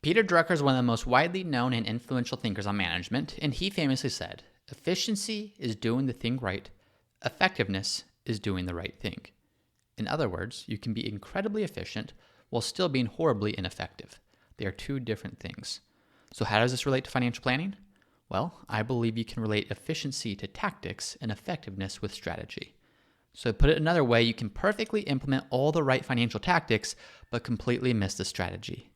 Peter Drucker is one of the most widely known and influential thinkers on management, and he famously said, "Efficiency is doing the thing right. Effectiveness is doing the right thing." In other words, you can be incredibly efficient while still being horribly ineffective. They are two different things. So how does this relate to financial planning? Well, I believe you can relate efficiency to tactics and effectiveness with strategy. So to put it another way, you can perfectly implement all the right financial tactics, but completely miss the strategy.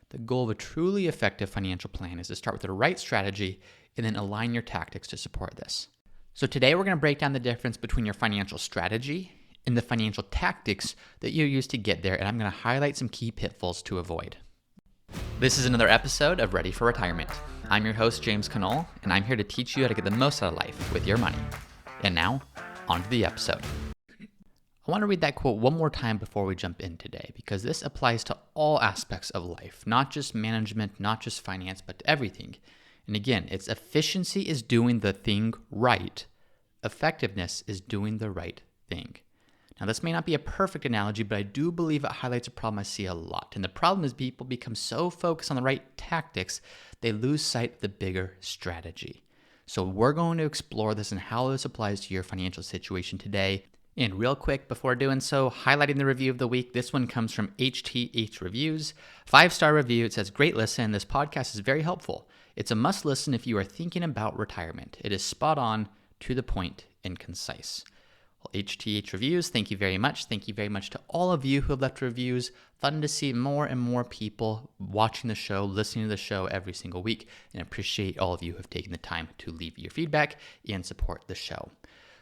The goal of a truly effective financial plan is to start with the right strategy and then align your tactics to support this. So today we're going to break down the difference between your financial strategy and the financial tactics that you use to get there, and I'm going to highlight some key pitfalls to avoid. This is another episode of Ready for Retirement. I'm your host, James Cannell, and I'm here to teach you how to get the most out of life with your money. And now, on to the episode. I want to read that quote one more time before we jump in today, because this applies to all aspects of life, not just management, not just finance, but to everything. And again, it's efficiency is doing the thing right. Effectiveness is doing the right thing. Now, this may not be a perfect analogy, but I do believe it highlights a problem I see a lot. And the problem is people become so focused on the right tactics, they lose sight of the bigger strategy. So we're going to explore this and how this applies to your financial situation today. And real quick, before doing so, highlighting the review of the week. This one comes from HTH Reviews. 5-star review. It says, "Great listen. This podcast is very helpful. It's a must listen if you are thinking about retirement. It is spot on, to the point, and concise." Well, HTH Reviews, thank you very much. Thank you very much to all of you who have left reviews. Fun to see more and more people watching the show, listening to the show every single week, and appreciate all of you who have taken the time to leave your feedback and support the show.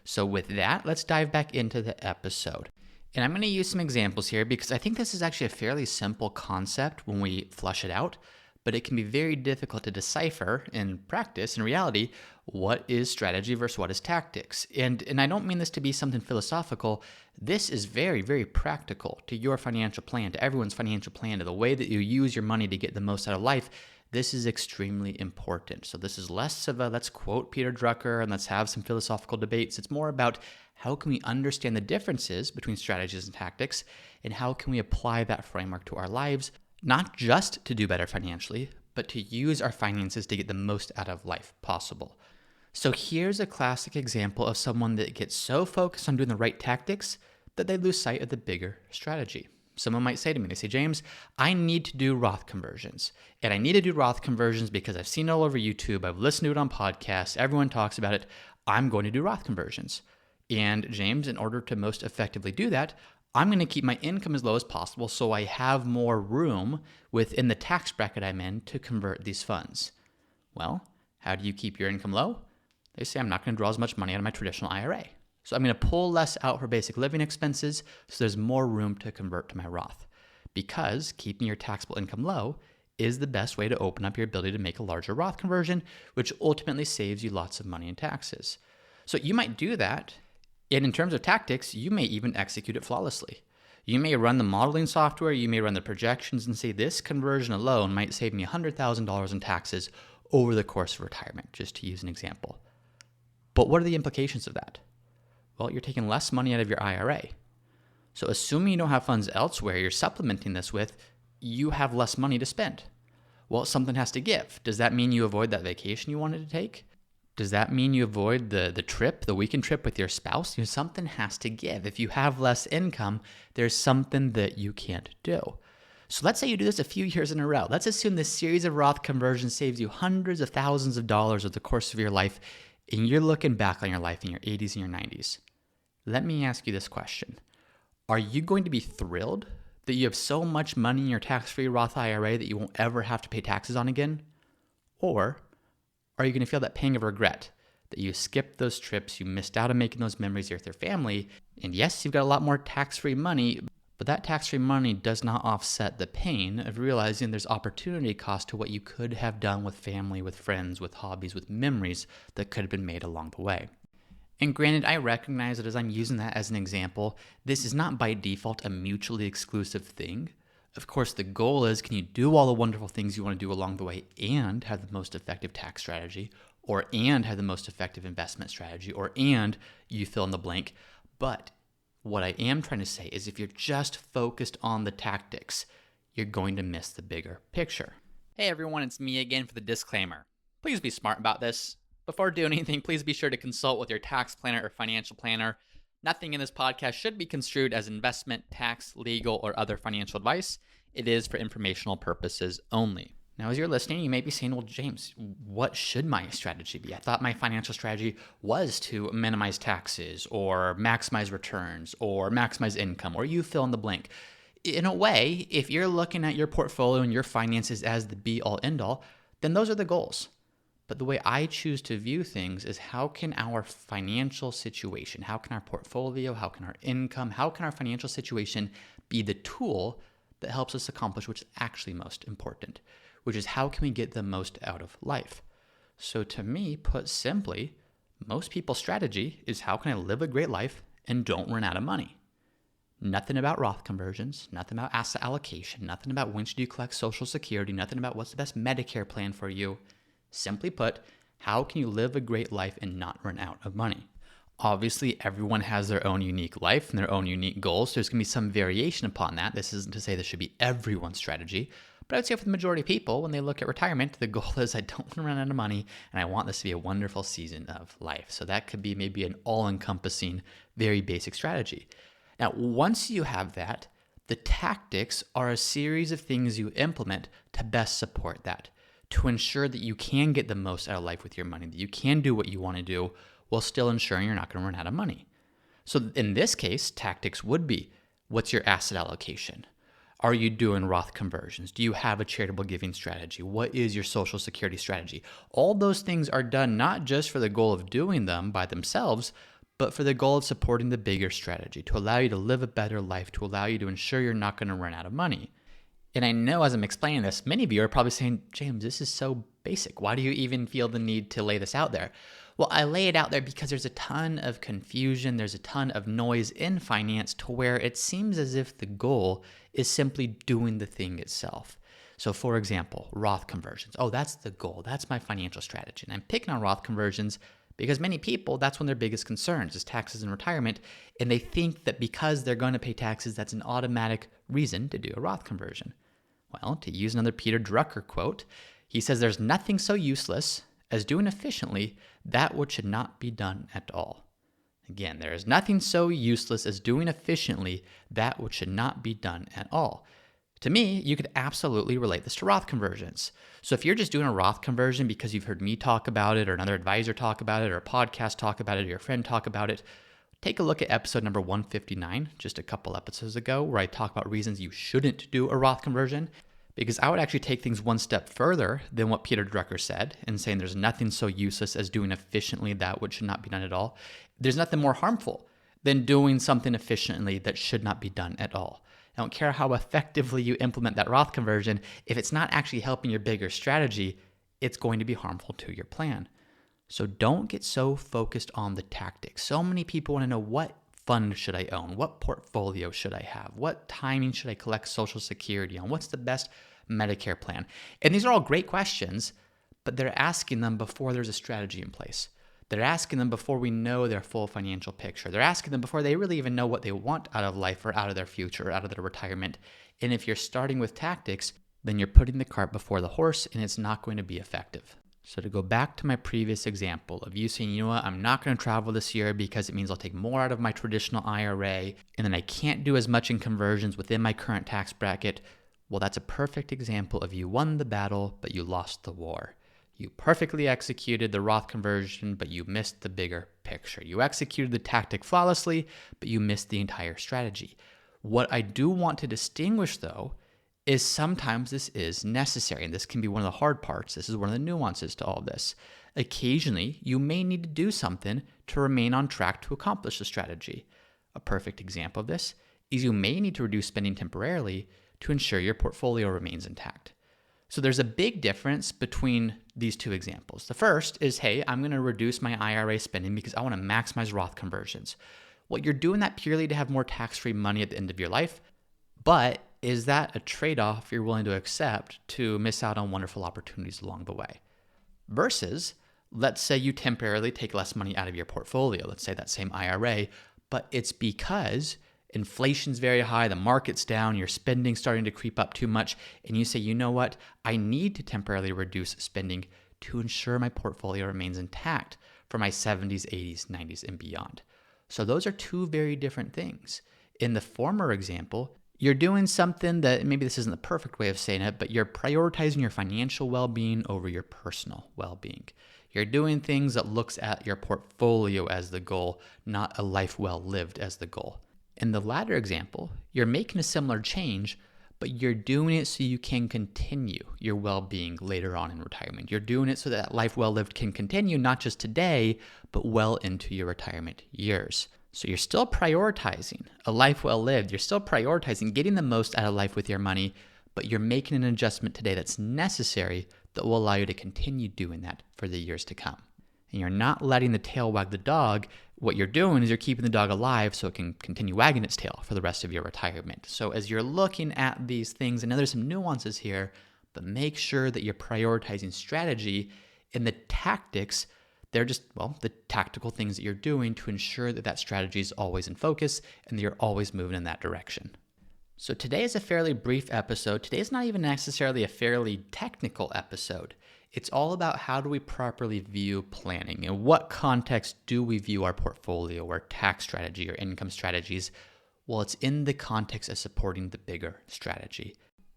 So with that, let's dive back into the episode. And I'm going to use some examples here because I think this is actually a fairly simple concept when we flush it out, but it can be very difficult to decipher in practice, in reality, what is strategy versus what is tactics. And I don't mean this to be something philosophical. This is very, very practical to your financial plan, to everyone's financial plan, to the way that you use your money to get the most out of life. This is extremely important. So this is less of a let's quote Peter Drucker and let's have some philosophical debates. It's more about how can we understand the differences between strategies and tactics, and how can we apply that framework to our lives, not just to do better financially, but to use our finances to get the most out of life possible. So here's a classic example of someone that gets so focused on doing the right tactics that they lose sight of the bigger strategy. Someone might say to me, they say, "James, I need to do Roth conversions. And I need to do Roth conversions because I've seen it all over YouTube. I've listened to it on podcasts. Everyone talks about it. I'm going to do Roth conversions. And James, in order to most effectively do that, I'm going to keep my income as low as possible so I have more room within the tax bracket I'm in to convert these funds." Well, how do you keep your income low? They say, "I'm not going to draw as much money out of my traditional IRA. So I'm going to pull less out for basic living expenses so there's more room to convert to my Roth." Because keeping your taxable income low is the best way to open up your ability to make a larger Roth conversion, which ultimately saves you lots of money in taxes. So you might do that, and in terms of tactics, you may even execute it flawlessly. You may run the modeling software, you may run the projections and say this conversion alone might save me $100,000 in taxes over the course of retirement, just to use an example. But what are the implications of that? Well, you're taking less money out of your IRA. So assuming you don't have funds elsewhere you're supplementing this with, you have less money to spend. Well, something has to give. Does that mean you avoid that vacation you wanted to take? Does that mean you avoid the trip, the weekend trip with your spouse? Something has to give. If you have less income, there's something that you can't do. So let's say you do this a few years in a row. Let's assume this series of Roth conversions saves you hundreds of thousands of dollars over the course of your life, and you're looking back on your life in your 80s and your 90s. Let me ask you this question. Are you going to be thrilled that you have so much money in your tax-free Roth IRA that you won't ever have to pay taxes on again? Or are you going to feel that pang of regret that you skipped those trips, you missed out on making those memories with your family, and yes, you've got a lot more tax-free money, but that tax-free money does not offset the pain of realizing there's opportunity cost to what you could have done with family, with friends, with hobbies, with memories that could have been made along the way. And granted, I recognize that as I'm using that as an example, this is not by default a mutually exclusive thing. Of course, the goal is, can you do all the wonderful things you want to do along the way and have the most effective tax strategy, or and have the most effective investment strategy, or and you fill in the blank. But what I am trying to say is if you're just focused on the tactics, you're going to miss the bigger picture. Hey everyone, it's me again for the disclaimer. Please be smart about this. Before doing anything, please be sure to consult with your tax planner or financial planner. Nothing in this podcast should be construed as investment, tax, legal, or other financial advice. It is for informational purposes only. Now, as you're listening, you may be saying, well, James, what should my strategy be? I thought my financial strategy was to minimize taxes or maximize returns or maximize income, or you fill in the blank. In a way, if you're looking at your portfolio and your finances as the be all end all, then those are the goals. But the way I choose to view things is how can our financial situation, how can our portfolio, how can our income, how can our financial situation be the tool that helps us accomplish what's actually most important, which is how can we get the most out of life? So to me, put simply, most people's strategy is how can I live a great life and don't run out of money? Nothing about Roth conversions, nothing about asset allocation, nothing about when should you collect Social Security, nothing about what's the best Medicare plan for you. Simply put, how can you live a great life and not run out of money? Obviously, everyone has their own unique life and their own unique goals. There's going to be some variation upon that. This isn't to say this should be everyone's strategy, but I would say for the majority of people, when they look at retirement, the goal is I don't want to run out of money and I want this to be a wonderful season of life. So that could be maybe an all-encompassing, very basic strategy. Now, once you have that, the tactics are a series of things you implement to best support that, to ensure that you can get the most out of life with your money, that you can do what you want to do while still ensuring you're not going to run out of money. So in this case, tactics would be, what's your asset allocation? Are you doing Roth conversions? Do you have a charitable giving strategy? What is your Social Security strategy? All those things are done not just for the goal of doing them by themselves, but for the goal of supporting the bigger strategy, to allow you to live a better life, to allow you to ensure you're not going to run out of money. And I know as I'm explaining this, many of you are probably saying, James, this is so basic. Why do you even feel the need to lay this out there? Well, I lay it out there because there's a ton of confusion, there's a ton of noise in finance to where it seems as if the goal is simply doing the thing itself. So for example, Roth conversions. Oh, that's the goal. That's my financial strategy. And I'm picking on Roth conversions because many people, that's one of their biggest concerns is taxes and retirement. And they think that because they're going to pay taxes, that's an automatic reason to do a Roth conversion. Well, to use another Peter Drucker quote, he says there's nothing so useless as doing efficiently that which should not be done at all. Again, there is nothing so useless as doing efficiently that which should not be done at all. To me, you could absolutely relate this to Roth conversions. So if you're just doing a Roth conversion because you've heard me talk about it or another advisor talk about it or a podcast talk about it or your friend talk about it, take a look at episode number 159, just a couple episodes ago, where I talk about reasons you shouldn't do a Roth conversion, because I would actually take things one step further than what Peter Drucker said in saying there's nothing so useless as doing efficiently that which should not be done at all. There's nothing more harmful than doing something efficiently that should not be done at all. I don't care how effectively you implement that Roth conversion, if it's not actually helping your bigger strategy, it's going to be harmful to your plan. So don't get so focused on the tactics. So many people want to know, what fund should I own? What portfolio should I have? What timing should I collect Social Security on? What's the best Medicare plan? And these are all great questions, but they're asking them before there's a strategy in place. They're asking them before we know their full financial picture. They're asking them before they really even know what they want out of life or out of their future or out of their retirement. And if you're starting with tactics, then you're putting the cart before the horse and it's not going to be effective. So to go back to my previous example of you saying, you know what, I'm not going to travel this year because it means I'll take more out of my traditional IRA and then I can't do as much in conversions within my current tax bracket. Well, that's a perfect example of you won the battle, but you lost the war. You perfectly executed the Roth conversion, but you missed the bigger picture. You executed the tactic flawlessly, but you missed the entire strategy. What I do want to distinguish, though, is sometimes this is necessary, and this can be one of the hard parts. This is one of the nuances to all of this. Occasionally, you may need to do something to remain on track to accomplish the strategy. A perfect example of this is you may need to reduce spending temporarily to ensure your portfolio remains intact. So there's a big difference between these two examples. The first is, hey, I'm going to reduce my IRA spending because I want to maximize Roth conversions. Well, you're doing that purely to have more tax-free money at the end of your life, but is that a trade-off you're willing to accept to miss out on wonderful opportunities along the way? Versus, let's say you temporarily take less money out of your portfolio, let's say that same IRA, but it's because inflation's very high, the market's down, your spending's starting to creep up too much, and you say, you know what, I need to temporarily reduce spending to ensure my portfolio remains intact for my 70s, 80s, 90s, and beyond. So those are two very different things. In the former example, you're doing something that maybe this isn't the perfect way of saying it, but you're prioritizing your financial well-being over your personal well-being. You're doing things that looks at your portfolio as the goal, not a life well lived as the goal. In the latter example, you're making a similar change, but you're doing it so you can continue your well-being later on in retirement. You're doing it so that life well lived can continue not just today, but well into your retirement years. So you're still prioritizing a life well lived. You're still prioritizing getting the most out of life with your money, but you're making an adjustment today that's necessary that will allow you to continue doing that for the years to come. And you're not letting the tail wag the dog. What you're doing is you're keeping the dog alive so it can continue wagging its tail for the rest of your retirement. So as you're looking at these things, I know there's some nuances here, but make sure that you're prioritizing strategy and the tactics. They're just, the tactical things that you're doing to ensure that that strategy is always in focus and that you're always moving in that direction. So today is a fairly brief episode. Today is not even necessarily a fairly technical episode. It's all about how do we properly view planning. In what context do we view our portfolio or tax strategy or income strategies? Well, it's in the context of supporting the bigger strategy.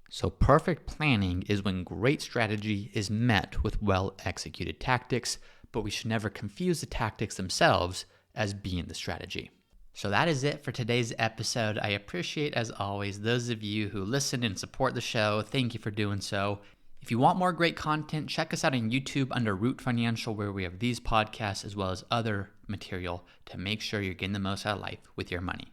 So perfect planning is when great strategy is met with well-executed tactics, but we should never confuse the tactics themselves as being the strategy. So that is it for today's episode. I appreciate, as always, those of you who listen and support the show. Thank you for doing so. If you want more great content, check us out on YouTube under Root Financial, where we have these podcasts as well as other material to make sure you're getting the most out of life with your money.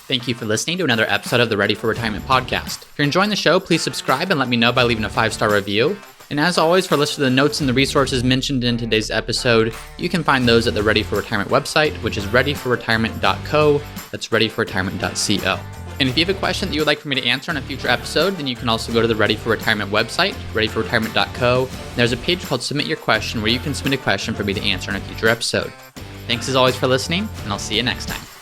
Thank you for listening to another episode of the Ready for Retirement podcast. If you're enjoying the show, please subscribe and let me know by leaving a 5-star review. And as always, for a list of the notes and the resources mentioned in today's episode, you can find those at the Ready for Retirement website, which is readyforretirement.co. That's readyforretirement.co. And if you have a question that you would like for me to answer in a future episode, then you can also go to the Ready for Retirement website, readyforretirement.co. There's a page called Submit Your Question where you can submit a question for me to answer in a future episode. Thanks as always for listening, and I'll see you next time.